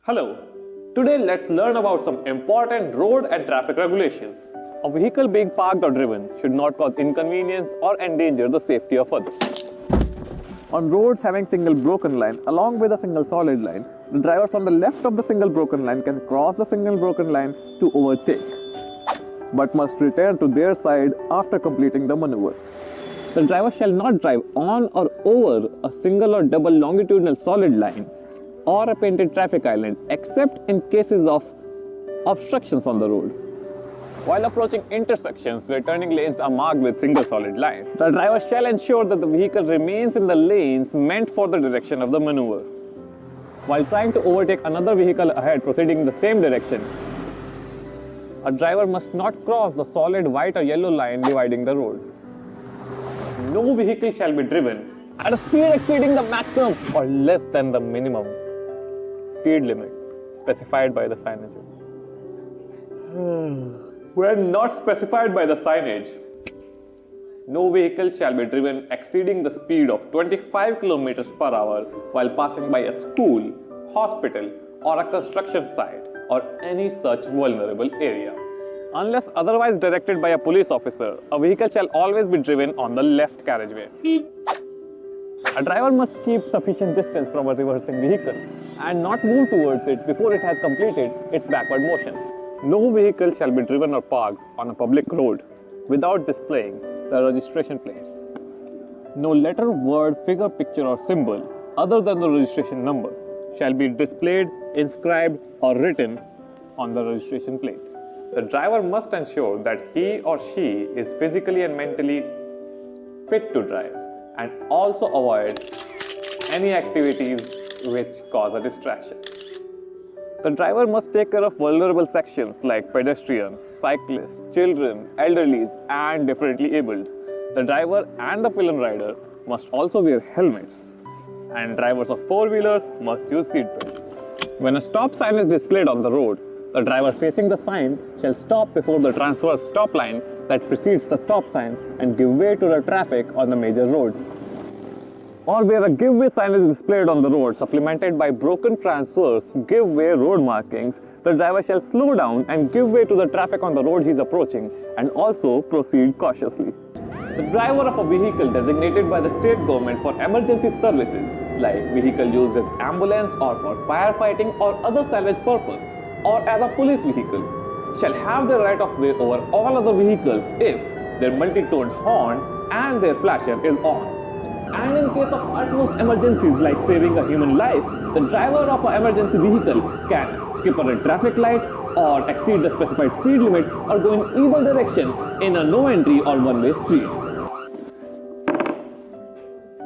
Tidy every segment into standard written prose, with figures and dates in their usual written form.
Hello, today let's learn about some important road and traffic regulations. A vehicle being parked or driven should not cause inconvenience or endanger the safety of others. On roads having single broken line along with a single solid line, the drivers on the left of the single broken line can cross the single broken line to overtake, but must return to their side after completing the maneuver. The driver shall not drive on or over a single or double longitudinal solid line or a painted traffic island except in cases of obstructions on the road. While approaching intersections where turning lanes are marked with single solid lines, the driver shall ensure that the vehicle remains in the lanes meant for the direction of the maneuver. While trying to overtake another vehicle ahead proceeding in the same direction, a driver must not cross the solid white or yellow line dividing the road. No vehicle shall be driven at a speed exceeding the maximum or less than the minimum speed limit specified by the signages. When not specified by the signage, no vehicle shall be driven exceeding the speed of 25 km per hour while passing by a school, hospital, or a construction site or any such vulnerable area. Unless otherwise directed by a police officer, a vehicle shall always be driven on the left carriageway. A driver must keep sufficient distance from a reversing vehicle and not move towards it before it has completed its backward motion. No vehicle shall be driven or parked on a public road without displaying the registration plates. No letter, word, figure, picture or symbol other than the registration number shall be displayed, inscribed or written on the registration plate. The driver must ensure that he or she is physically and mentally fit to drive and also avoid any activities which cause a distraction. The driver must take care of vulnerable sections like pedestrians, cyclists, children, elderly, and differently abled. The driver and the pillion rider must also wear helmets, and drivers of four-wheelers must use seat belts. When a stop sign is displayed on the road, the driver facing the sign shall stop before the transverse stop line that precedes the stop sign and give way to the traffic on the major road. Or where a give way sign is displayed on the road supplemented by broken transverse give way road markings, the driver shall slow down and give way to the traffic on the road he is approaching and also proceed cautiously. The driver of a vehicle designated by the state government for emergency services, like vehicle used as ambulance or for firefighting or other salvage purpose, or as a police vehicle, shall have the right of way over all other vehicles if their multi-toned horn and their flasher is on. And in case of utmost emergencies like saving a human life, the driver of an emergency vehicle can skip a red traffic light or exceed the specified speed limit or go in either direction in a no entry or one-way street.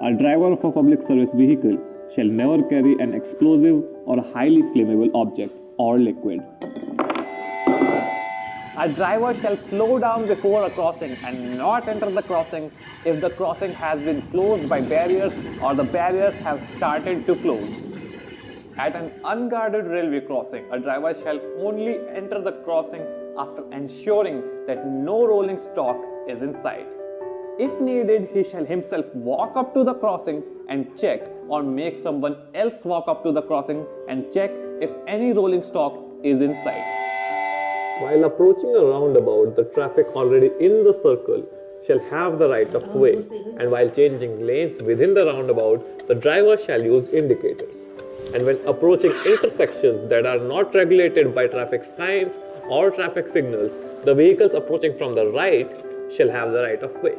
A driver of a public service vehicle shall never carry an explosive or a highly flammable object or liquid. A driver shall slow down before a crossing and not enter the crossing if the crossing has been closed by barriers or the barriers have started to close. At an unguarded railway crossing, a driver shall only enter the crossing after ensuring that no rolling stock is in sight. If needed, he shall himself walk up to the crossing and check or make someone else walk up to the crossing and check if any rolling stock is in sight. While approaching a roundabout, the traffic already in the circle shall have the right of way, and while changing lanes within the roundabout, the driver shall use indicators. And when approaching intersections that are not regulated by traffic signs or traffic signals, the vehicles approaching from the right shall have the right of way.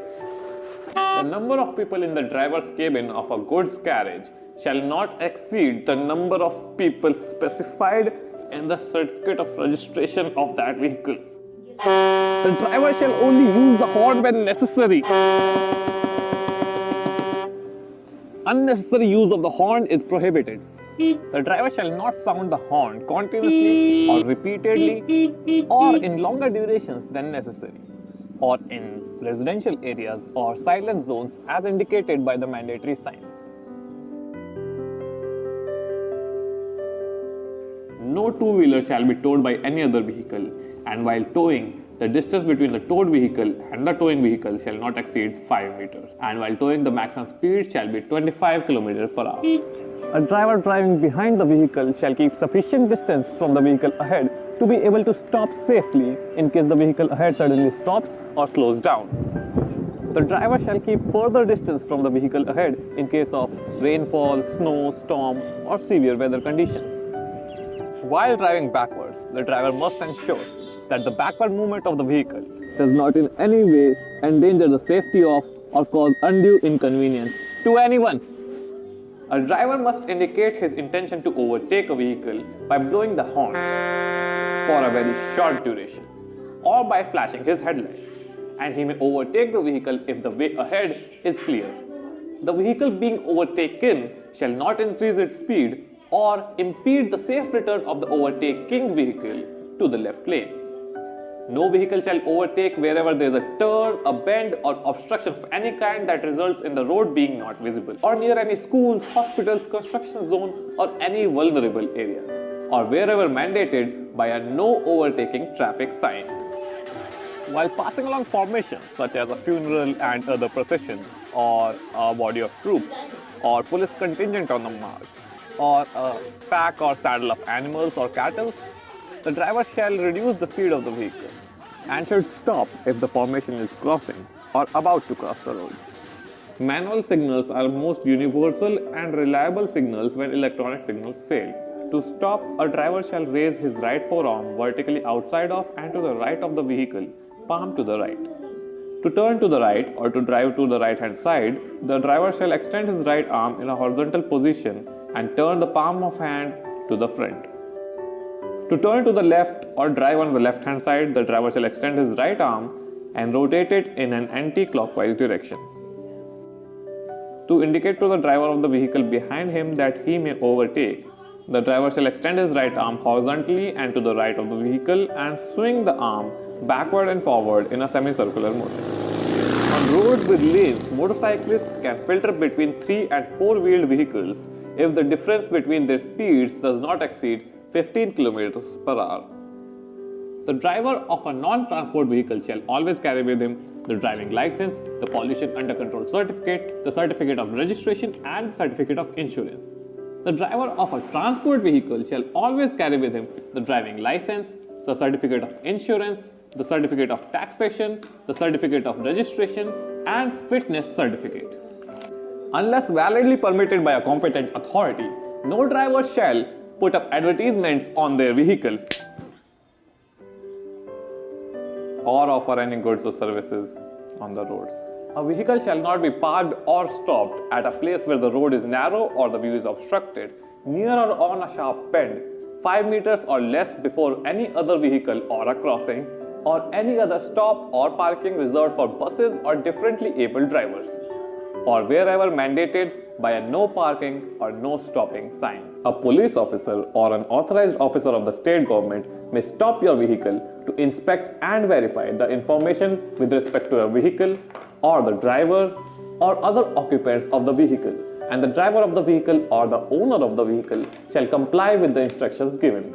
The number of people in the driver's cabin of a goods carriage shall not exceed the number of people specified in the certificate of registration of that vehicle. The driver shall only use the horn when necessary. Unnecessary use of the horn is prohibited. The driver shall not sound the horn continuously or repeatedly or in longer durations than necessary, or in residential areas or silent zones as indicated by the mandatory sign. No two-wheeler shall be towed by any other vehicle, and while towing, the distance between the towed vehicle and the towing vehicle shall not exceed 5 meters, and while towing, the maximum speed shall be 25 km per hour. A driver driving behind the vehicle shall keep sufficient distance from the vehicle ahead to be able to stop safely in case the vehicle ahead suddenly stops or slows down. The driver shall keep further distance from the vehicle ahead in case of rainfall, snow, storm, or severe weather conditions. While driving backwards, the driver must ensure that the backward movement of the vehicle does not in any way endanger the safety of or cause undue inconvenience to anyone. A driver must indicate his intention to overtake a vehicle by blowing the horn for a very short duration or by flashing his headlights, and he may overtake the vehicle if the way ahead is clear. The vehicle being overtaken shall not increase its speed or impede the safe return of the overtaking vehicle to the left lane. No vehicle shall overtake wherever there is a turn, a bend, or obstruction of any kind that results in the road being not visible, or near any schools, hospitals, construction zone, or any vulnerable areas, or wherever mandated by a no overtaking traffic sign. While passing along formations such as a funeral and other processions, or a body of troops, or police contingent on the march, or a pack or saddle of animals or cattle, the driver shall reduce the speed of the vehicle and should stop if the formation is crossing or about to cross the road. Manual signals are most universal and reliable signals when electronic signals fail. To stop, a driver shall raise his right forearm vertically outside of and to the right of the vehicle, palm to the right. To turn to the right or to drive to the right hand side, the driver shall extend his right arm in a horizontal position and turn the palm of hand to the front. To turn to the left or drive on the left hand side, the driver shall extend his right arm and rotate it in an anti-clockwise direction. To indicate to the driver of the vehicle behind him that he may overtake, the driver shall extend his right arm horizontally and to the right of the vehicle and swing the arm backward and forward in a semicircular motion. On roads with lanes, motorcyclists can filter between 3 and 4-wheeled vehicles if the difference between their speeds does not exceed 15 km per hour. The driver of a non-transport vehicle shall always carry with him the driving license, the pollution under control certificate, the certificate of registration, and certificate of insurance. The driver of a transport vehicle shall always carry with him the driving license, the certificate of insurance, the certificate of taxation, the certificate of registration, and fitness certificate. Unless validly permitted by a competent authority, no driver shall put up advertisements on their vehicle or offer any goods or services on the roads. A vehicle shall not be parked or stopped at a place where the road is narrow or the view is obstructed, near or on a sharp bend, 5 meters or less before any other vehicle or a crossing, or any other stop or parking reserved for buses or differently abled drivers, or wherever mandated by a no parking or no stopping sign. A police officer or an authorized officer of the state government may stop your vehicle to inspect and verify the information with respect to a vehicle or the driver or other occupants of the vehicle, and the driver of the vehicle or the owner of the vehicle shall comply with the instructions given.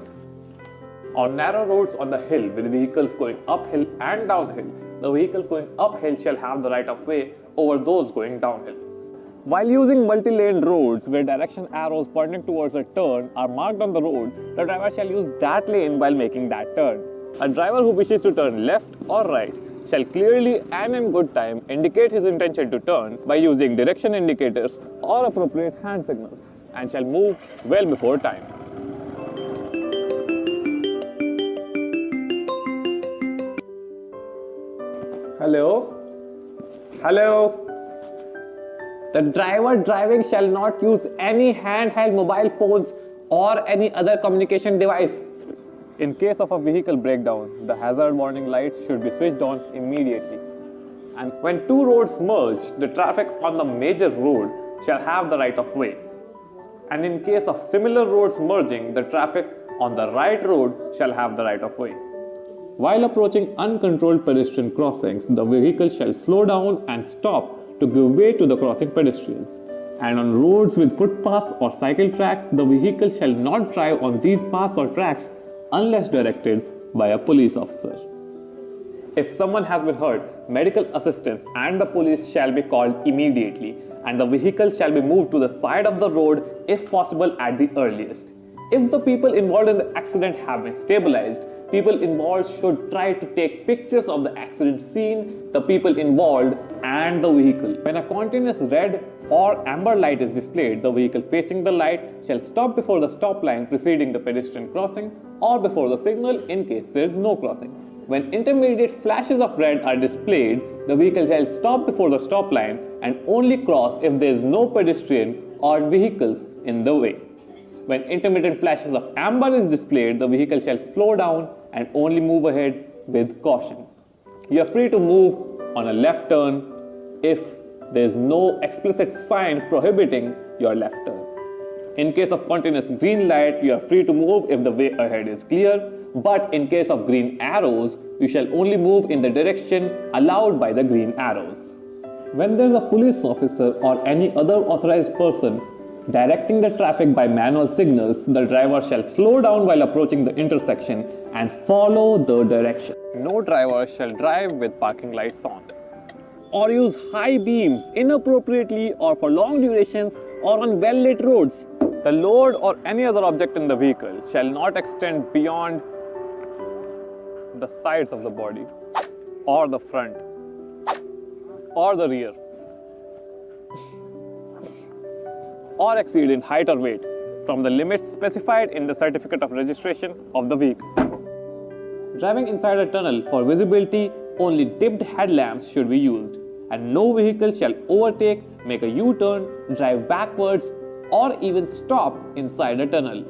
On narrow roads on the hill with vehicles going uphill and downhill, the vehicles going uphill shall have the right of way over those going downhill. While using multi-lane roads where direction arrows pointing towards a turn are marked on the road, the driver shall use that lane while making that turn. A driver who wishes to turn left or right shall clearly and in good time indicate his intention to turn by using direction indicators or appropriate hand signals, and shall move well before time. Hello? Hello? The driver driving shall not use any handheld mobile phones or any other communication device. In case of a vehicle breakdown, the hazard warning lights should be switched on immediately. And when two roads merge, the traffic on the major road shall have the right of way. And in case of similar roads merging, the traffic on the right road shall have the right of way. While approaching uncontrolled pedestrian crossings, the vehicle shall slow down and stop to give way to the crossing pedestrians. And on roads with footpaths or cycle tracks, the vehicle shall not drive on these paths or tracks unless directed by a police officer. If someone has been hurt, medical assistance and the police shall be called immediately, and the vehicle shall be moved to the side of the road if possible at the earliest. If the people involved in the accident have been stabilized, people involved should try to take pictures of the accident scene, the people involved, and the vehicle. When a continuous red or amber light is displayed, the vehicle facing the light shall stop before the stop line preceding the pedestrian crossing or before the signal in case there is no crossing. When intermediate flashes of red are displayed, the vehicle shall stop before the stop line and only cross if there is no pedestrian or vehicles in the way. When intermittent flashes of amber is displayed, the vehicle shall slow down and only move ahead with caution. You are free to move on a left turn if there is no explicit sign prohibiting your left turn. In case of continuous green light, you are free to move if the way ahead is clear, but in case of green arrows, you shall only move in the direction allowed by the green arrows. When there is a police officer or any other authorized person directing the traffic by manual signals, the driver shall slow down while approaching the intersection and follow the direction. No driver shall drive with parking lights on, or use high beams inappropriately or for long durations or on well-lit roads. The load or any other object in the vehicle shall not extend beyond the sides of the body, or the front, or the rear, or exceed in height or weight from the limits specified in the certificate of registration of the vehicle. Driving inside a tunnel for visibility, only dipped headlamps should be used, and no vehicle shall overtake, make a U-turn, drive backwards, or even stop inside a tunnel